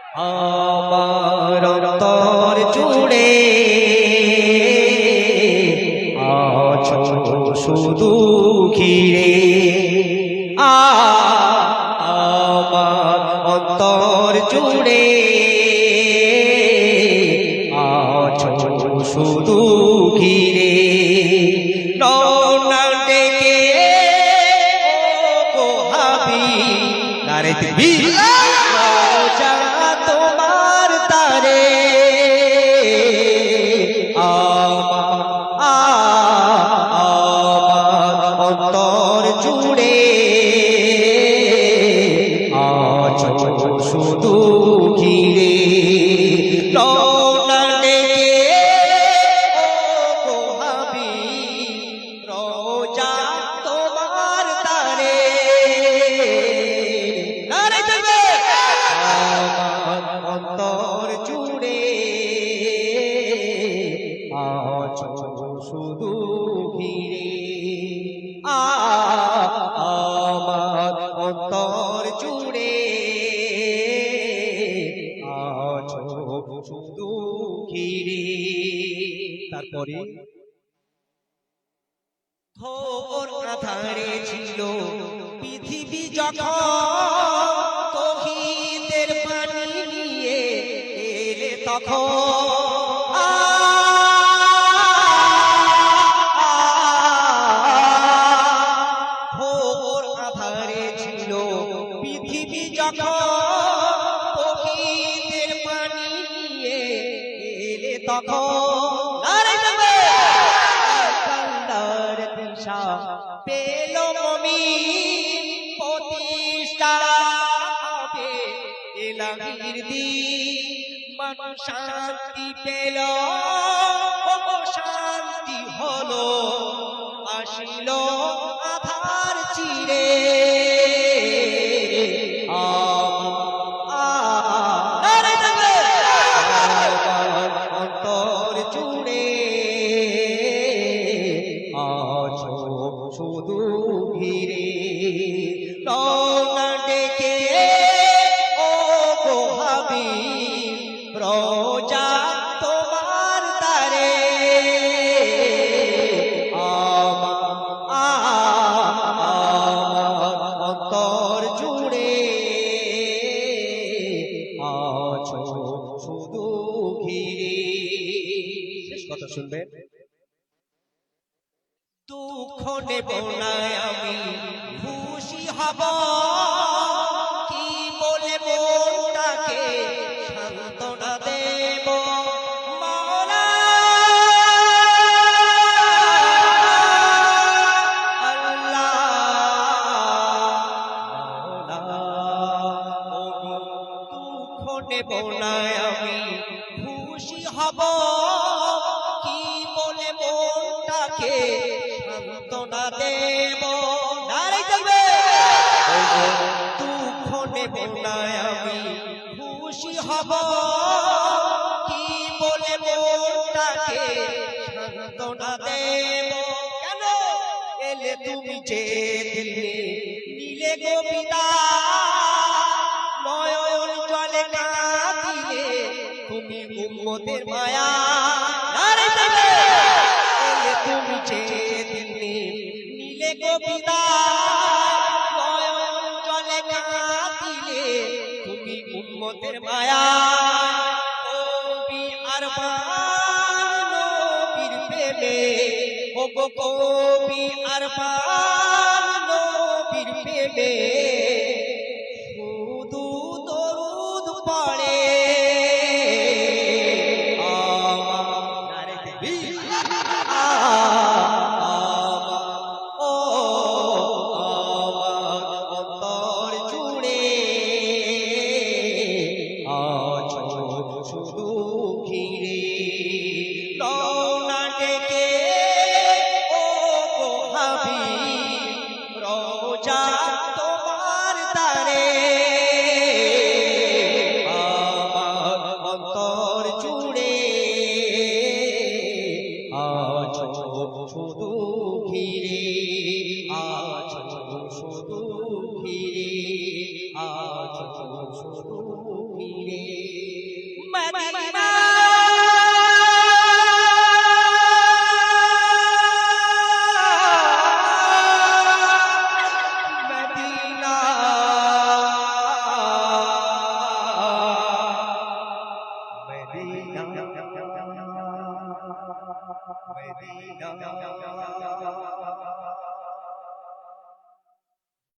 আমার অন্তর জুড়ে আছো শুধু ঘিরে আমার অন্তর জুড়ে আছো শুধু ঘিরে রওনা ডেকে ও হাবি নারে তাকবীর রোজা তোমার তারে আমার অন্তর জুড়ে আছো শুধু ঘিরে রওনা ডেকে ও হাবি রোজা তোমার তারে নারে তাকবীর আমার অন্তর জুড়ে আছো শুধু ঘিরে আমার অন্তর জুড়ে আছো শুধু ঘিরে তারপরে ঘোর আঁধারে ছিল পৃথিবী যখন তৌহিদের পানি নিয়ে এলে তখন ঘোর আঁধারে ছিল পৃথিবী যখন তৌহিদের পানি নিয়ে এলে তখন কান্দার দিশা পেল মুমিন প্রতিষ্ঠা হবে ইলাহির দ্বীন মানুষ শান্তি পেল শান্তি হলো আসিল আধার চিরে অন্তর জুড়ে আছো শুধু ঘিরে রওনা ডেকে ও গো হাবিব রোজা তোমার তারে আমার অন্তর জুড়ে আছো শুধু ঘিরে শেষ কথা শুনবেন দুঃখ নেব না আমি খুশি হব কি বলে মনটাকে সান্ত্বনা দেব মাওলা আল্লাহ মাওলা দুঃখ নেব না আমি খুশি হব কি বলে মনটাকে সান্ত্বনা দেব নারে তাকবীর দুঃখ নেব না আমি খুশি হব কি বলে মনটাকে সান্ত্বনা দেব কেন এলে তুমি যে দিলে নীলে গোবিতা নয়ন জলে কাঁদিলে তুমি উম্মতের মায়া নারে তাকবীর তুমি যে দিলে নীলে গোবিতা নয়ন জলে কাঁদিলে তুমি উম্মতের মায়া কবি আরমান নবীর প্রেমে ও গো কবি আরমান নবীর প্রেমে শুধু দরুদ পড়ে অন্তর জুড়ে আছো শুধু ঘিরে রওনা ডেকে ও গো হাবিব রোজা তোমার তারে মদিনা